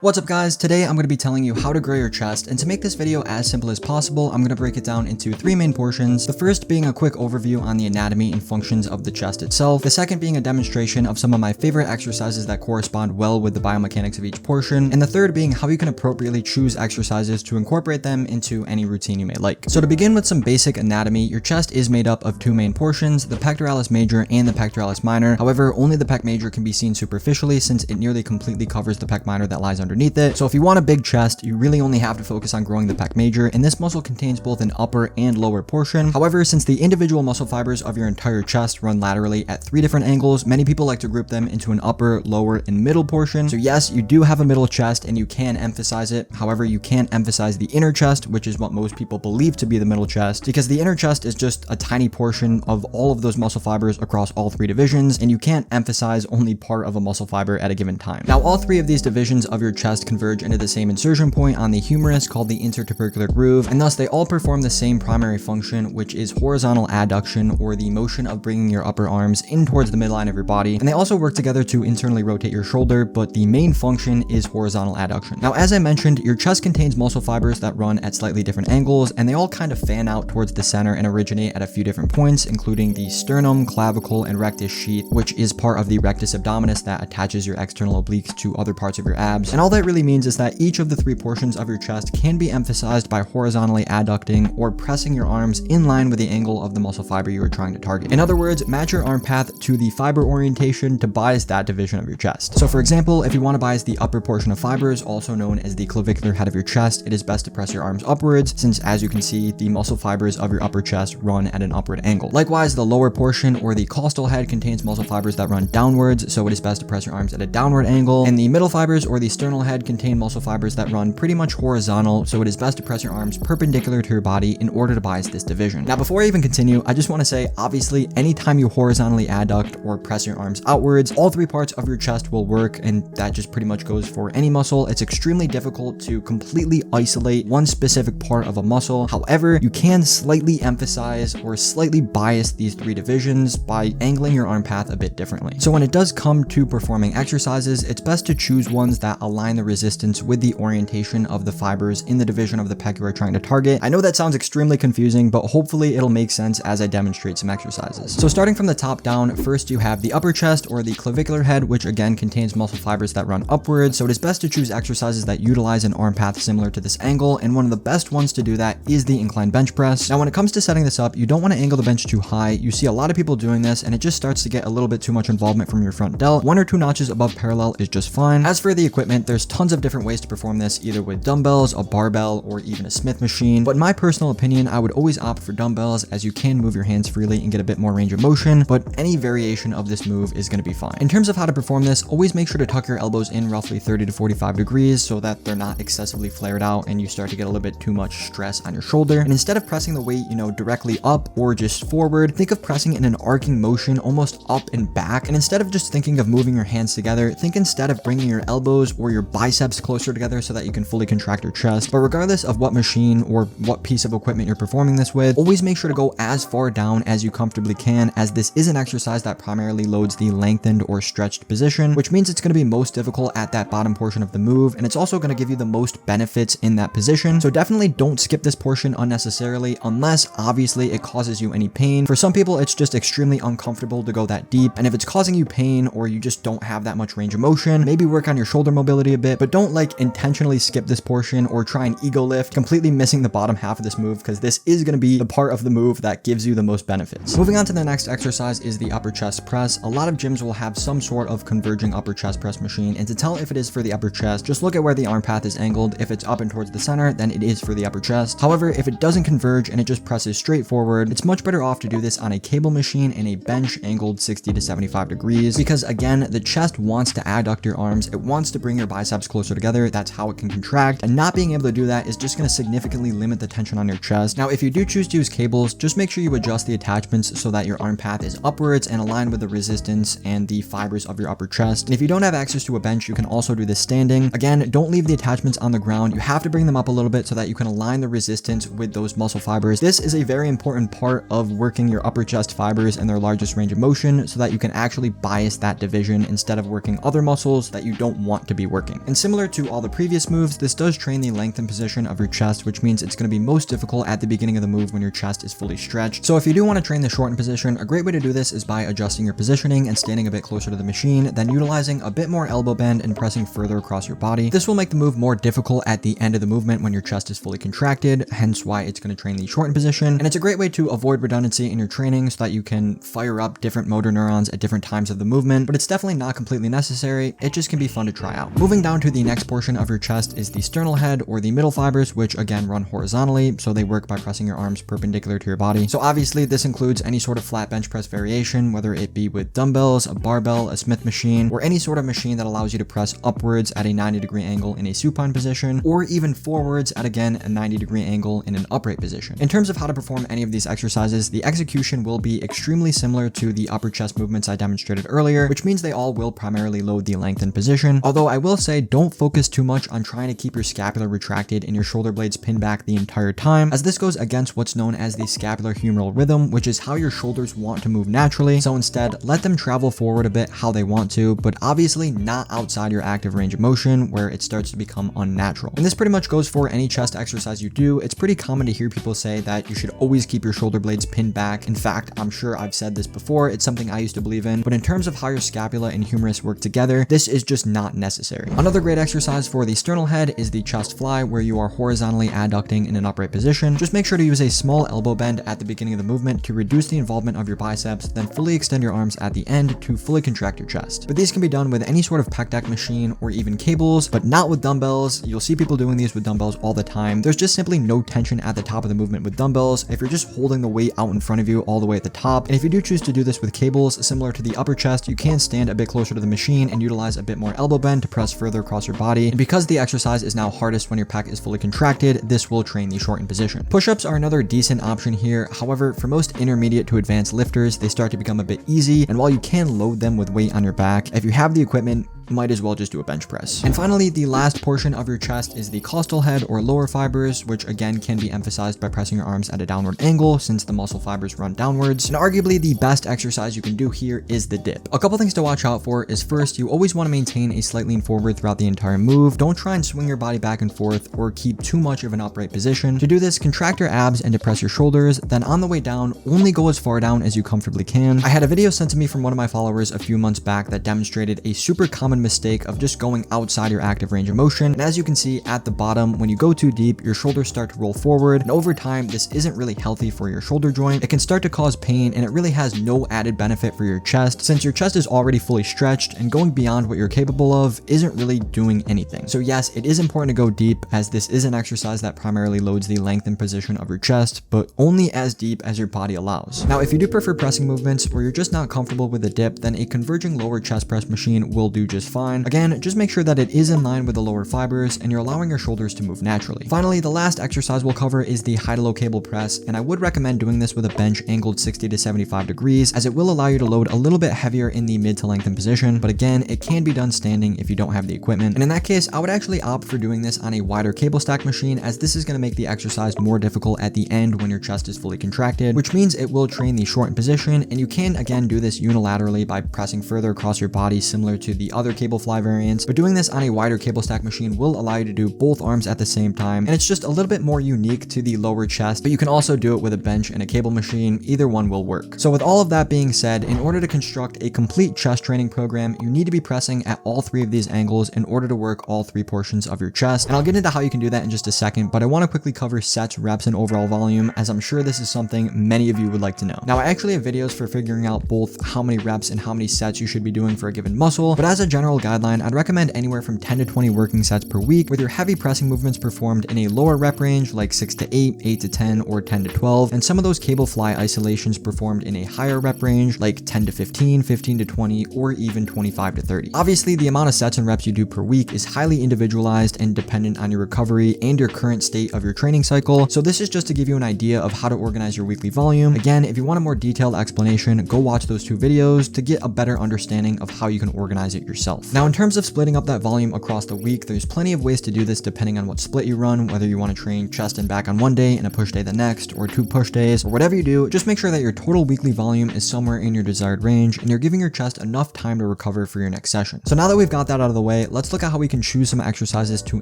What's up guys, today I'm going to be telling you how to grow your chest, and to make this video as simple as possible, I'm going to break it down into three main portions. The first being a quick overview on the anatomy and functions of the chest itself. The second being a demonstration of some of my favorite exercises that correspond well with the biomechanics of each portion. And the third being how you can appropriately choose exercises to incorporate them into any routine you may like. So to begin with some basic anatomy, your chest is made up of two main portions, the pectoralis major and the pectoralis minor. However, only the pec major can be seen superficially since it nearly completely covers the pec minor that lies underneath it. So if you want a big chest, you really only have to focus on growing the pec major, and this muscle contains both an upper and lower portion. However, since the individual muscle fibers of your entire chest run laterally at three different angles, many people like to group them into an upper, lower, and middle portion. So yes, you do have a middle chest and you can emphasize it. However, you can't emphasize the inner chest, which is what most people believe to be the middle chest, because the inner chest is just a tiny portion of all of those muscle fibers across all three divisions, and you can't emphasize only part of a muscle fiber at a given time. Now, all three of these divisions of your chest converge into the same insertion point on the humerus called the intertubercular groove, and thus they all perform the same primary function, which is horizontal adduction, or the motion of bringing your upper arms in towards the midline of your body. And they also work together to internally rotate your shoulder, but the main function is horizontal adduction. Now, as I mentioned, your chest contains muscle fibers that run at slightly different angles, and they all kind of fan out towards the center and originate at a few different points, including the sternum, clavicle, and rectus sheath, which is part of the rectus abdominis that attaches your external obliques to other parts of your abs. And all that really means is that each of the three portions of your chest can be emphasized by horizontally adducting or pressing your arms in line with the angle of the muscle fiber you are trying to target. In other words, match your arm path to the fiber orientation to bias that division of your chest. So for example, if you want to bias the upper portion of fibers, also known as the clavicular head of your chest, it is best to press your arms upwards, since as you can see, the muscle fibers of your upper chest run at an upward angle. Likewise, the lower portion, or the costal head, contains muscle fibers that run downwards, so it is best to press your arms at a downward angle. And the middle fibers, or the sternal head, contain muscle fibers that run pretty much horizontal, so it is best to press your arms perpendicular to your body in order to bias this division. Now, before I even continue, I just want to say, obviously, anytime you horizontally adduct or press your arms outwards, all three parts of your chest will work, and that just pretty much goes for any muscle. It's extremely difficult to completely isolate one specific part of a muscle. However, you can slightly emphasize or slightly bias these three divisions by angling your arm path a bit differently. So when it does come to performing exercises, it's best to choose ones that align the resistance with the orientation of the fibers in the division of the pec you are trying to target. I know that sounds extremely confusing, but hopefully it'll make sense as I demonstrate some exercises. So starting from the top down, first you have the upper chest, or the clavicular head, which again contains muscle fibers that run upwards, so it is best to choose exercises that utilize an arm path similar to this angle, and one of the best ones to do that is the incline bench press. Now when it comes to setting this up, you don't want to angle the bench too high. You see a lot of people doing this, and it just starts to get a little bit too much involvement from your front delt. 1 or 2 notches above parallel is just fine. As for the equipment, there's tons of different ways to perform this, either with dumbbells, a barbell, or even a Smith machine. But in my personal opinion, I would always opt for dumbbells, as you can move your hands freely and get a bit more range of motion, but any variation of this move is going to be fine. In terms of how to perform this, always make sure to tuck your elbows in roughly 30 to 45 degrees so that they're not excessively flared out and you start to get a little bit too much stress on your shoulder. And instead of pressing the weight, directly up or just forward, think of pressing in an arcing motion, almost up and back. And instead of just thinking of moving your hands together, think instead of bringing your elbows or your biceps closer together so that you can fully contract your chest. But regardless of what machine or what piece of equipment you're performing this with, always make sure to go as far down as you comfortably can, as this is an exercise that primarily loads the lengthened or stretched position, which means it's going to be most difficult at that bottom portion of the move, and it's also going to give you the most benefits in that position. So definitely don't skip this portion unnecessarily, unless obviously it causes you any pain. For some people, it's just extremely uncomfortable to go that deep, and if it's causing you pain or you just don't have that much range of motion, maybe work on your shoulder mobility a bit, but don't intentionally skip this portion or try and ego lift, completely missing the bottom half of this move, because this is going to be the part of the move that gives you the most benefits. Moving on to the next exercise is the upper chest press. A lot of gyms will have some sort of converging upper chest press machine, and to tell if it is for the upper chest, just look at where the arm path is angled. If it's up and towards the center, then it is for the upper chest. However, if it doesn't converge and it just presses straight forward, it's much better off to do this on a cable machine and a bench angled 60 to 75 degrees, because again, the chest wants to adduct your arms. It wants to bring your biceps closer together. That's how it can contract, and not being able to do that is just going to significantly limit the tension on your chest. Now, if you do choose to use cables, just make sure you adjust the attachments so that your arm path is upwards and aligned with the resistance and the fibers of your upper chest. And if you don't have access to a bench, you can also do this standing. Again, don't leave the attachments on the ground. You have to bring them up a little bit so that you can align the resistance with those muscle fibers. This is a very important part of working your upper chest fibers and their largest range of motion, so that you can actually bias that division instead of working other muscles that you don't want to be working. working. And similar to all the previous moves, this does train the length and position of your chest, which means it's going to be most difficult at the beginning of the move when your chest is fully stretched. So if you do want to train the shortened position, a great way to do this is by adjusting your positioning and standing a bit closer to the machine, then utilizing a bit more elbow bend and pressing further across your body. This will make the move more difficult at the end of the movement when your chest is fully contracted, hence why it's going to train the shortened position. And it's a great way to avoid redundancy in your training so that you can fire up different motor neurons at different times of the movement, but it's definitely not completely necessary. It just can be fun to try out. Moving down to the next portion of your chest is the sternal head, or the middle fibers, which again run horizontally, so they work by pressing your arms perpendicular to your body. So obviously this includes any sort of flat bench press variation, whether it be with dumbbells, a barbell, a Smith machine, or any sort of machine that allows you to press upwards at a 90-degree angle in a supine position, or even forwards at again a 90-degree angle in an upright position. In terms of how to perform any of these exercises, the execution will be extremely similar to the upper chest movements I demonstrated earlier, which means they all will primarily load the lengthened position. Although I will say, don't focus too much on trying to keep your scapula retracted and your shoulder blades pinned back the entire time, as this goes against what's known as the scapular-humeral rhythm, which is how your shoulders want to move naturally. So instead, let them travel forward a bit how they want to, but obviously not outside your active range of motion where it starts to become unnatural. And this pretty much goes for any chest exercise you do. It's pretty common to hear people say that you should always keep your shoulder blades pinned back. In fact, I'm sure I've said this before, it's something I used to believe in, but in terms of how your scapula and humerus work together, this is just not necessary. Another great exercise for the sternal head is the chest fly, where you are horizontally adducting in an upright position. Just make sure to use a small elbow bend at the beginning of the movement to reduce the involvement of your biceps, then fully extend your arms at the end to fully contract your chest. But these can be done with any sort of pec deck machine or even cables, but not with dumbbells. You'll see people doing these with dumbbells all the time. There's just simply no tension at the top of the movement with dumbbells if you're just holding the weight out in front of you all the way at the top. And if you do choose to do this with cables, similar to the upper chest, you can stand a bit closer to the machine and utilize a bit more elbow bend to press further across your body. And because the exercise is now hardest when your pec is fully contracted, this will train the shortened position. Push-ups are another decent option here. However, for most intermediate to advanced lifters, they start to become a bit easy, and while you can load them with weight on your back, if you have the equipment, might as well just do a bench press. And finally, the last portion of your chest is the costal head, or lower fibers, which again can be emphasized by pressing your arms at a downward angle since the muscle fibers run downwards. And arguably the best exercise you can do here is the dip. A couple things to watch out for is, first, you always want to maintain a slight lean forward throughout the entire move. Don't try and swing your body back and forth or keep too much of an upright position. To do this, contract your abs and depress your shoulders. Then on the way down, only go as far down as you comfortably can. I had a video sent to me from one of my followers a few months back that demonstrated a super common mistake of just going outside your active range of motion. And as you can see at the bottom, when you go too deep, your shoulders start to roll forward, and over time this isn't really healthy for your shoulder joint. It can start to cause pain, and it really has no added benefit for your chest since your chest is already fully stretched, and going beyond what you're capable of isn't really doing anything. So yes, it is important to go deep, as this is an exercise that primarily loads the length and position of your chest, but only as deep as your body allows. Now, if you do prefer pressing movements where you're just not comfortable with a dip, then a converging lower chest press machine will do just fine. Again, just make sure that it is in line with the lower fibers and you're allowing your shoulders to move naturally. Finally, the last exercise we'll cover is the high to low cable press, and I would recommend doing this with a bench angled 60 to 75 degrees, as it will allow you to load a little bit heavier in the mid to lengthen position, but again, it can be done standing if you don't have the equipment. And in that case, I would actually opt for doing this on a wider cable stack machine, as this is going to make the exercise more difficult at the end when your chest is fully contracted, which means it will train the shortened position, and you can again do this unilaterally by pressing further across your body, similar to the other cable fly variants, but doing this on a wider cable stack machine will allow you to do both arms at the same time, and it's just a little bit more unique to the lower chest, but you can also do it with a bench and a cable machine. Either one will work. So with all of that being said, in order to construct a complete chest training program, you need to be pressing at all three of these angles in order to work all three portions of your chest, and I'll get into how you can do that in just a second, but I want to quickly cover sets, reps, and overall volume, as I'm sure this is something many of you would like to know. Now, I actually have videos for figuring out both how many reps and how many sets you should be doing for a given muscle, but as a general guideline, I'd recommend anywhere from 10 to 20 working sets per week, with your heavy pressing movements performed in a lower rep range like 6 to 8, 8 to 10, or 10 to 12, and some of those cable fly isolations performed in a higher rep range like 10 to 15, 15 to 20, or even 25 to 30. Obviously, the amount of sets and reps you do per week is highly individualized and dependent on your recovery and your current state of your training cycle, so this is just to give you an idea of how to organize your weekly volume. Again, if you want a more detailed explanation, go watch those two videos to get a better understanding of how you can organize it yourself. itself. Now, in terms of splitting up that volume across the week, there's plenty of ways to do this depending on what split you run, whether you want to train chest and back on one day and a push day the next, or 2 push days, or whatever you do. Just make sure that your total weekly volume is somewhere in your desired range and you're giving your chest enough time to recover for your next session. So now that we've got that out of the way, let's look at how we can choose some exercises to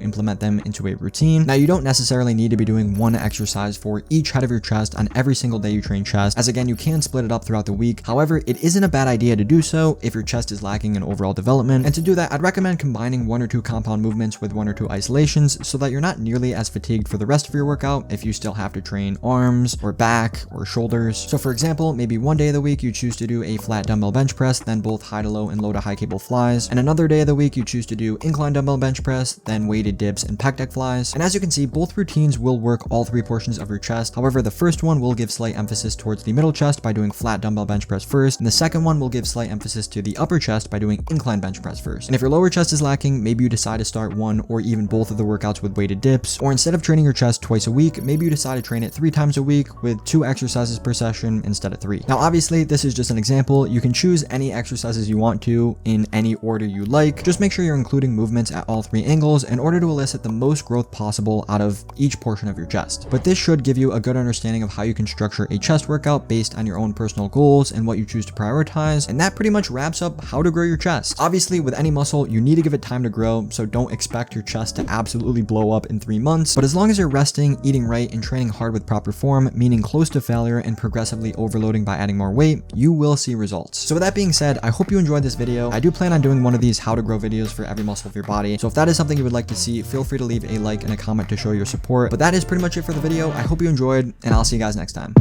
implement them into a routine. Now, you don't necessarily need to be doing one exercise for each head of your chest on every single day you train chest, as again, you can split it up throughout the week. However, it isn't a bad idea to do so if your chest is lacking in overall development. And to do that, I'd recommend combining 1 or 2 compound movements with 1 or 2 isolations so that you're not nearly as fatigued for the rest of your workout if you still have to train arms or back or shoulders. So for example, maybe one day of the week you choose to do a flat dumbbell bench press, then both high to low and low to high cable flies. And another day of the week you choose to do incline dumbbell bench press, then weighted dips and pec deck flies. And as you can see, both routines will work all 3 portions of your chest. However, the first one will give slight emphasis towards the middle chest by doing flat dumbbell bench press first, and the second one will give slight emphasis to the upper chest by doing incline bench press first. And if your lower chest is lacking, maybe you decide to start one or even both of the workouts with weighted dips, or instead of training your chest twice a week, maybe you decide to train it 3 times a week with 2 exercises per session instead of 3. Now, obviously, this is just an example. You can choose any exercises you want to in any order you like. Just make sure you're including movements at all 3 angles in order to elicit the most growth possible out of each portion of your chest. But this should give you a good understanding of how you can structure a chest workout based on your own personal goals and what you choose to prioritize. And that pretty much wraps up how to grow your chest. Obviously, with any muscle, you need to give it time to grow, so don't expect your chest to absolutely blow up in 3 months. But as long as you're resting, eating right, and training hard with proper form, meaning close to failure and progressively overloading by adding more weight, you will see results. So with that being said, I hope you enjoyed this video. I do plan on doing one of these how to grow videos for every muscle of your body. So if that is something you would like to see, feel free to leave a like and a comment to show your support. But that is pretty much it for the video. I hope you enjoyed, and I'll see you guys next time.